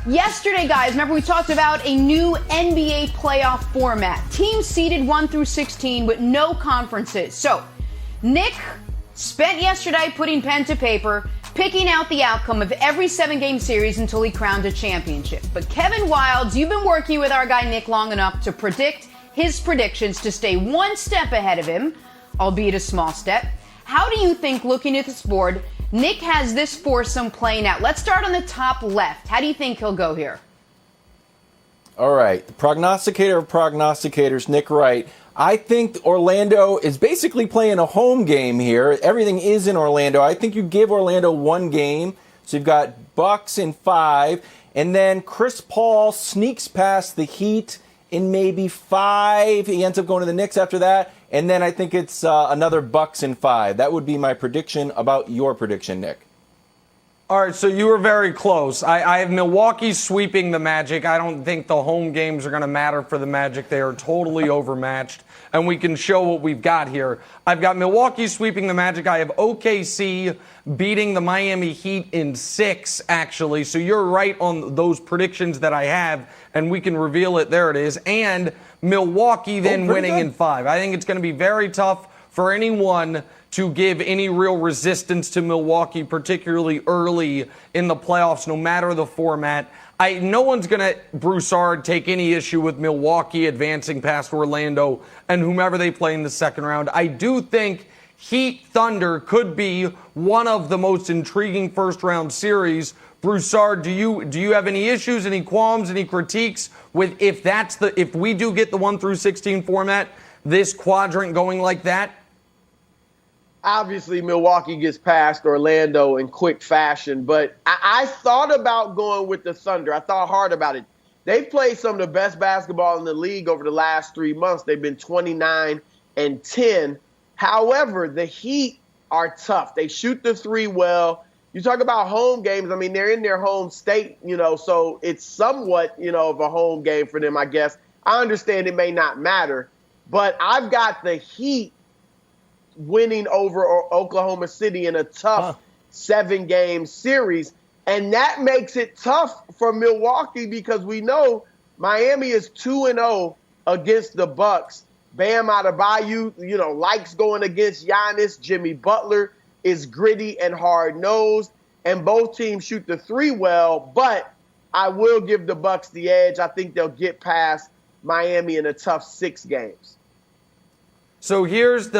Yesterday, guys, remember we talked about a new NBA playoff format. Teams seeded 1 through 16 with no conferences. So, Nick spent yesterday putting pen to paper, picking out the outcome of every 7-game series until he crowned a championship. But Kevin Wildes, you've been working with our guy Nick long enough to predict his predictions to stay one step ahead of him, albeit a small step. How do you think, looking at this board, Nick has this foursome playing out? Let's start on the top left. How do you think he'll go here? All right. The prognosticator of prognosticators, Nick Wright. I think Orlando is basically playing a home game here. Everything is in Orlando. I think you give Orlando one game. So you've got Bucks in 5. And then Chris Paul sneaks past the Heat in maybe 5. He ends up going to the Knicks after that. And then I think it's another Bucks in 5. That would be my prediction. About your prediction, Nick. All right, so you were very close. I have Milwaukee sweeping the Magic. I don't think the home games are going to matter for the Magic. They are totally overmatched, and we can show what we've got here. I've got Milwaukee sweeping the Magic. I have OKC beating the Miami Heat in 6, actually. So you're right on those predictions that I have, and we can reveal it. There it is. And Milwaukee then winning in 5. I think it's going to be very tough for anyone to give any real resistance to Milwaukee, particularly early in the playoffs, no matter the format. No one's going to, Broussard, take any issue with Milwaukee advancing past Orlando and whomever they play in the second round. I do think Heat Thunder could be one of the most intriguing first-round series. Broussard, do you have any issues, any qualms, any critiques with if we do get the 1 through 16 format, this quadrant going like that? Obviously, Milwaukee gets past Orlando in quick fashion, but I thought about going with the Thunder. I thought hard about it. They've played some of the best basketball in the league over the last 3 months. They've been 29-10. However, the Heat are tough. They shoot the three well. You talk about home games. I mean, they're in their home state, so it's somewhat, of a home game for them, I guess. I understand it may not matter, but I've got the Heat winning over Oklahoma City in a tough 7-game series. And that makes it tough for Milwaukee because we know Miami is 2-0 against the Bucks. Bam Adebayo, likes going against Giannis. Jimmy Butler is gritty and hard-nosed. And both teams shoot the three well, but I will give the Bucks the edge. I think they'll get past Miami in a tough 6 games. So here's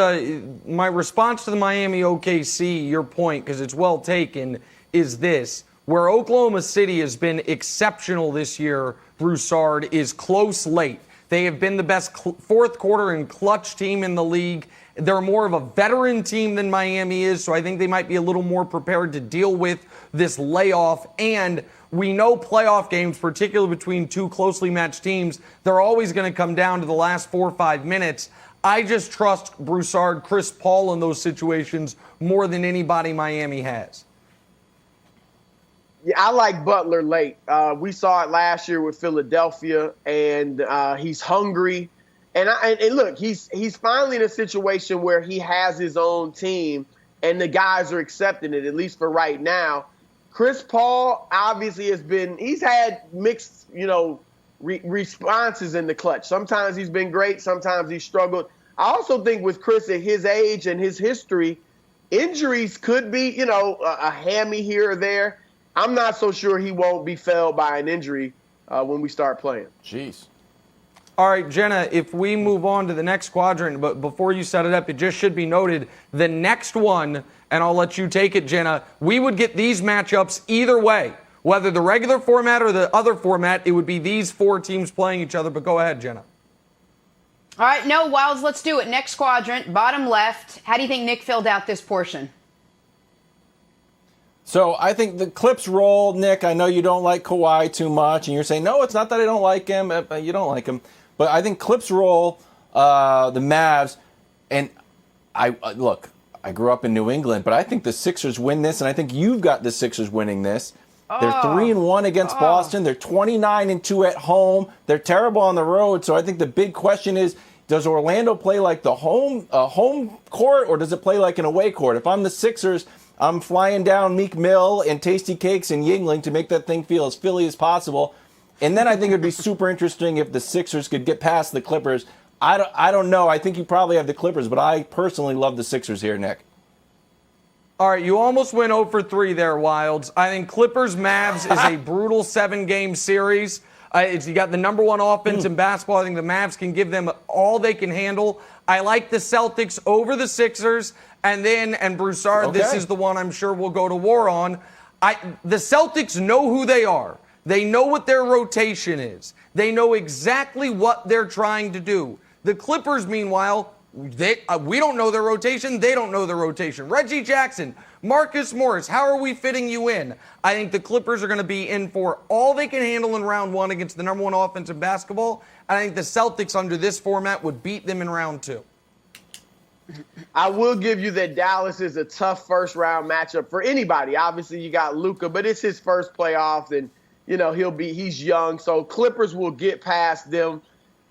my response to the Miami OKC, your point, because it's well taken, is this. Where Oklahoma City has been exceptional this year, Broussard, is close late. They have been the best fourth quarter and clutch team in the league. They're more of a veteran team than Miami is, so I think they might be a little more prepared to deal with this layoff. And we know playoff games, particularly between two closely matched teams, they're always going to come down to the last 4 or 5 minutes. I just trust Broussard, Chris Paul in those situations more than anybody Miami has. Yeah, I like Butler late. We saw it last year with Philadelphia, and he's hungry. And look, he's finally in a situation where he has his own team, and the guys are accepting it, at least for right now. Chris Paul obviously he's had mixed, responses in the clutch. Sometimes he's been great. Sometimes he's struggled. I also think with Chris at his age and his history, injuries could be, a hammy here or there. I'm not so sure he won't be felled by an injury when we start playing. Jeez. All right, Jenna, if we move on to the next quadrant, but before you set it up, it just should be noted, the next one, and I'll let you take it, Jenna, we would get these matchups either way. Whether the regular format or the other format, it would be these 4 teams playing each other. But go ahead, Jenna. All right, no, Wilds, let's do it. Next quadrant, bottom left. How do you think Nick filled out this portion? So I think the Clips roll, Nick. I know you don't like Kawhi too much, and you're saying, no, it's not that I don't like him. You don't like him. But I think Clips roll the Mavs. And I grew up in New England, but I think the Sixers win this, and I think you've got the Sixers winning this. They're 3-1 against Boston. They're 29-2 at home. They're terrible on the road. So I think the big question is, does Orlando play like the home court, or does it play like an away court? If I'm the Sixers, I'm flying down Meek Mill and Tasty Cakes and Yingling to make that thing feel as Philly as possible. And then I think it'd be super interesting if the Sixers could get past the Clippers. I don't know. I think you probably have the Clippers, but I personally love the Sixers here, Nick. All right, you almost went 0 for 3 there, Wilds. I think Clippers-Mavs is a brutal 7-game series. You got the number one offense in basketball. I think the Mavs can give them all they can handle. I like the Celtics over the Sixers. And Broussard, this is the one I'm sure we'll go to war on. The Celtics know who they are. They know what their rotation is. They know exactly what they're trying to do. The Clippers, meanwhile, we don't know their rotation. They don't know their rotation. Reggie Jackson, Marcus Morris, how are we fitting you in? I think the Clippers are going to be in for all they can handle in round 1 against the number 1 offense in basketball. And I think the Celtics under this format would beat them in round 2. I will give you that Dallas is a tough first-round matchup for anybody. Obviously, you got Luka, but it's his first playoffs, and he's young, so Clippers will get past them.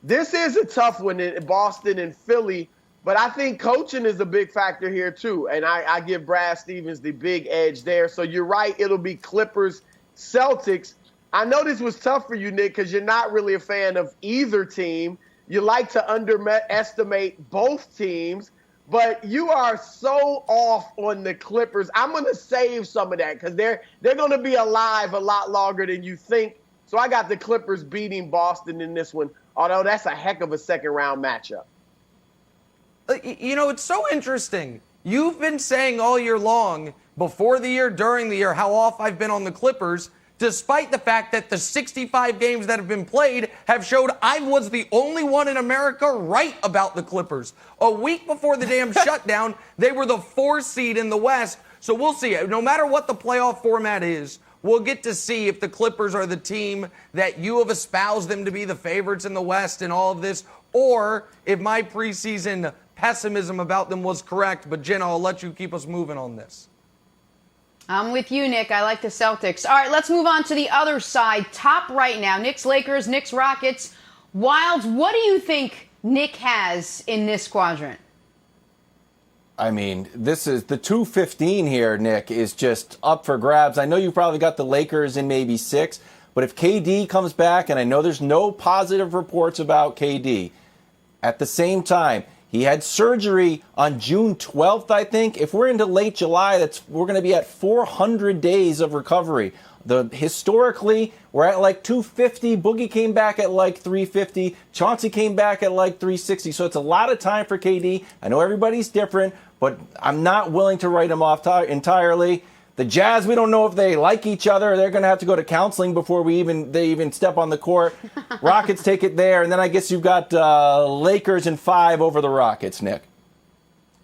This is a tough one in Boston and Philly, but I think coaching is a big factor here too, and I give Brad Stevens the big edge there. So you're right, it'll be Clippers, Celtics. I know this was tough for you, Nick, because you're not really a fan of either team. You like to underestimate both teams. But you are so off on the Clippers. I'm going to save some of that because they're going to be alive a lot longer than you think. So I got the Clippers beating Boston in this one, although that's a heck of a second-round matchup. It's so interesting. You've been saying all year long, before the year, during the year, how off I've been on the Clippers, despite the fact that the 65 games that have been played have showed I was the only one in America right about the Clippers. A week before the damn shutdown, they were the 4th seed in the West. So we'll see. No matter what the playoff format is, we'll get to see if the Clippers are the team that you have espoused them to be the favorites in the West and all of this, or if my preseason pessimism about them was correct. But, Jenna, I'll let you keep us moving on this. I'm with you, Nick. I like the Celtics. All right, let's move on to the other side. Top right now, Knicks Lakers, Knicks Rockets. Wilds, what do you think Nick has in this quadrant? I mean, this is the 215 here, Nick, is just up for grabs. I know you probably got the Lakers in maybe 6, but if KD comes back, and I know there's no positive reports about KD, at the same time, he had surgery on June 12th, I think. If we're into late July, we're going to be at 400 days of recovery. Historically, we're at like 250. Boogie came back at like 350. Chauncey came back at like 360. So it's a lot of time for KD. I know everybody's different, but I'm not willing to write him off entirely. The Jazz, we don't know if they like each other. They're going to have to go to counseling before they even step on the court. Rockets take it there, and then I guess you've got Lakers in 5 over the Rockets, Nick.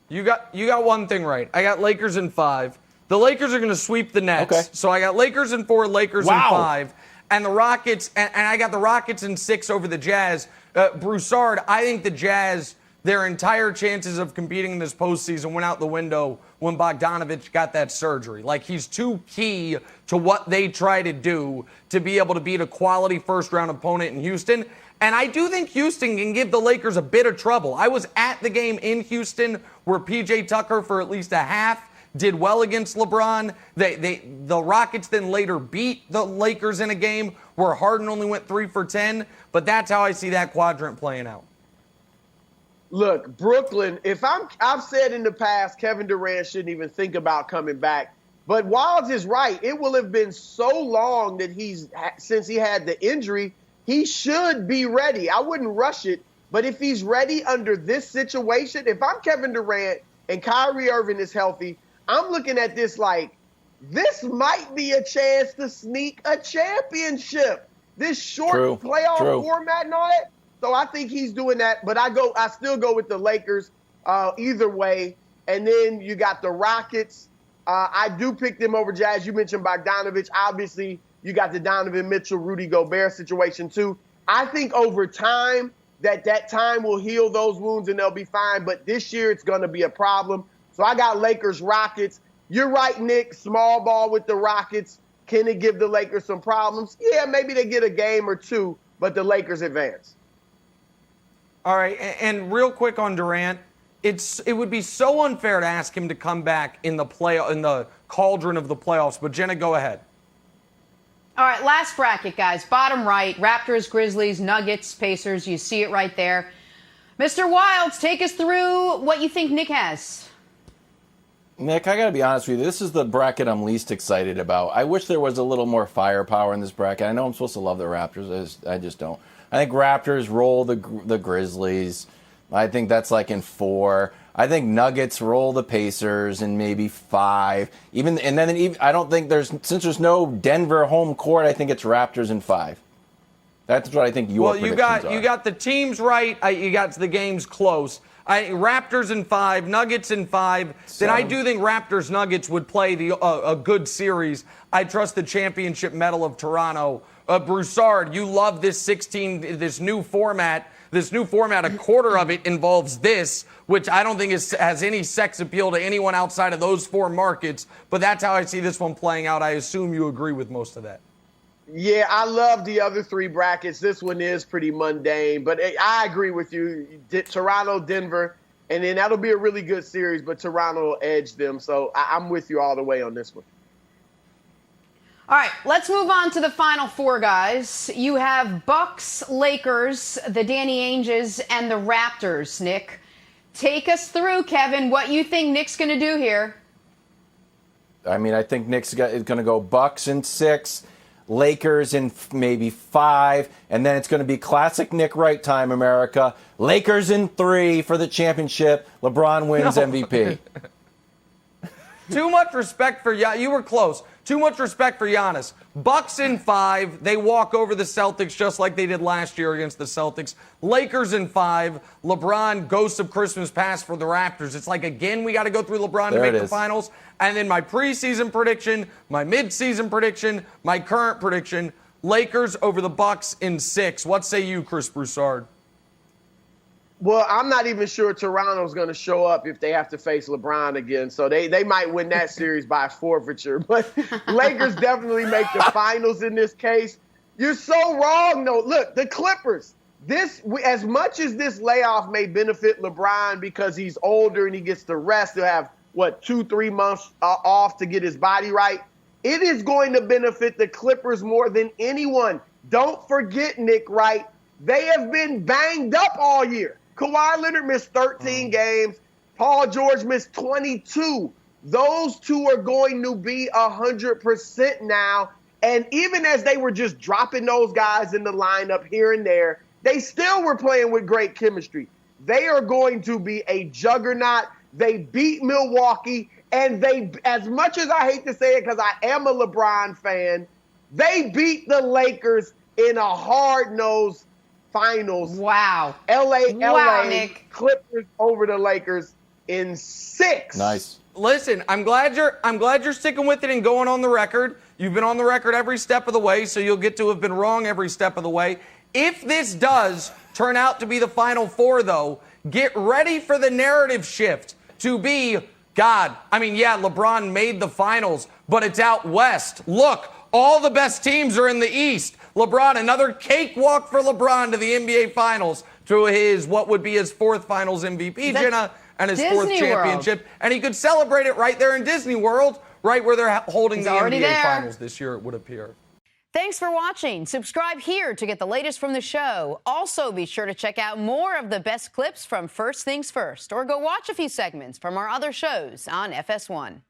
You got one thing right. I got Lakers in 5. The Lakers are going to sweep the Nets. Okay. So I got Lakers in 4, Lakers in 5. And the Rockets, and I got the Rockets in 6 over the Jazz. Broussard, I think the Jazz, their entire chances of competing in this postseason went out the window when Bogdanovich got that surgery. Like, he's too key to what they try to do to be able to beat a quality first-round opponent in Houston. And I do think Houston can give the Lakers a bit of trouble. I was at the game in Houston where P.J. Tucker, for at least a half, did well against LeBron. The Rockets then later beat the Lakers in a game where Harden only went 3 for 10. But that's how I see that quadrant playing out. Look, Brooklyn, I've said in the past, Kevin Durant shouldn't even think about coming back. But Wilds is right. It will have been so long that since he had the injury, he should be ready. I wouldn't rush it. But if he's ready under this situation, if I'm Kevin Durant and Kyrie Irving is healthy, I'm looking at this like, this might be a chance to sneak a championship. This short playoff format and all that. So I think he's doing that, but I still go with the Lakers either way. And then you got the Rockets. I do pick them over Jazz. You mentioned Bogdanovich. Obviously, you got the Donovan Mitchell, Rudy Gobert situation too. I think over time that time will heal those wounds and they'll be fine. But this year it's going to be a problem. So I got Lakers, Rockets. You're right, Nick. Small ball with the Rockets. Can it give the Lakers some problems? Yeah, maybe they get a game or two, but the Lakers advance. All right, and real quick on Durant, it would be so unfair to ask him to come back in the cauldron of the playoffs. But Jenna, go ahead. All right, last bracket, guys. Bottom right, Raptors, Grizzlies, Nuggets, Pacers. You see it right there. Mr. Wilds, take us through what you think Nick has. Nick, I got to be honest with you. This is the bracket I'm least excited about. I wish there was a little more firepower in this bracket. I know I'm supposed to love the Raptors. I just don't. I think Raptors roll the Grizzlies. I think that's like in 4. I think Nuggets roll the Pacers in maybe 5. I don't think since there's no Denver home court, I think it's Raptors in 5. That's what I think your predictions are. You got the teams right. You got the games close. Raptors in 5, Nuggets in 5. Then I do think Raptors Nuggets would play a good series. I trust the championship medal of Toronto. Broussard, you love this new format. This new format, a quarter of it involves this, which I don't think has any sex appeal to anyone outside of those 4 markets. But that's how I see this one playing out. I assume you agree with most of that. Yeah, I love the other 3 brackets. This one is pretty mundane, but I agree with you. Toronto, Denver, and then that'll be a really good series, but Toronto will edge them. So I'm with you all the way on this one. All right, let's move on to the Final 4, guys. You have Bucks, Lakers, the Danny Ainges, and the Raptors. Nick, take us through, Kevin, what you think Nick's going to do here. I mean, I think Nick's is going to go Bucks in 6, Lakers in maybe 5, and then it's going to be classic Nick Wright time, America. Lakers in 3 for the championship. LeBron wins MVP. Too much respect for you were close. Too much respect for Giannis. Bucks in 5. They walk over the Celtics just like they did last year against the Celtics. Lakers in 5. LeBron, ghost of Christmas past for the Raptors. It's like, again, we got to go through LeBron to make the finals. And then my preseason prediction, my midseason prediction, my current prediction, Lakers over the Bucks in 6. What say you, Chris Broussard? Well, I'm not even sure Toronto's going to show up if they have to face LeBron again. So they might win that series by forfeiture. But Lakers definitely make the finals in this case. You're so wrong, though. Look, the Clippers, as much as this layoff may benefit LeBron because he's older and he gets to rest, he'll have, 2-3 months off to get his body right. It is going to benefit the Clippers more than anyone. Don't forget, Nick Wright, they have been banged up all year. Kawhi Leonard missed 13 games. Paul George missed 22. Those 2 are going to be 100% now. And even as they were just dropping those guys in the lineup here and there, they still were playing with great chemistry. They are going to be a juggernaut. They beat Milwaukee. And as much as I hate to say it because I am a LeBron fan, they beat the Lakers in a hard-nosed finals. Wow. LA, Nick. Clippers over the Lakers in 6. Nice. Listen, I'm glad you're sticking with it and going on the record. You've been on the record every step of the way, so you'll get to have been wrong every step of the way. If this does turn out to be the Final 4, though, get ready for the narrative shift to be, LeBron made the finals, but it's out west. Look, all the best teams are in the East. LeBron, another cakewalk for LeBron to the NBA Finals, to what would be his 4th Finals MVP, Jenna, and his Disney 4th championship. World. And he could celebrate it right there in Disney World, right where they're holding the NBA there. Finals this year, it would appear. Thanks for watching. Subscribe here to get the latest from the show. Also, be sure to check out more of the best clips from First Things First, or go watch a few segments from our other shows on FS1.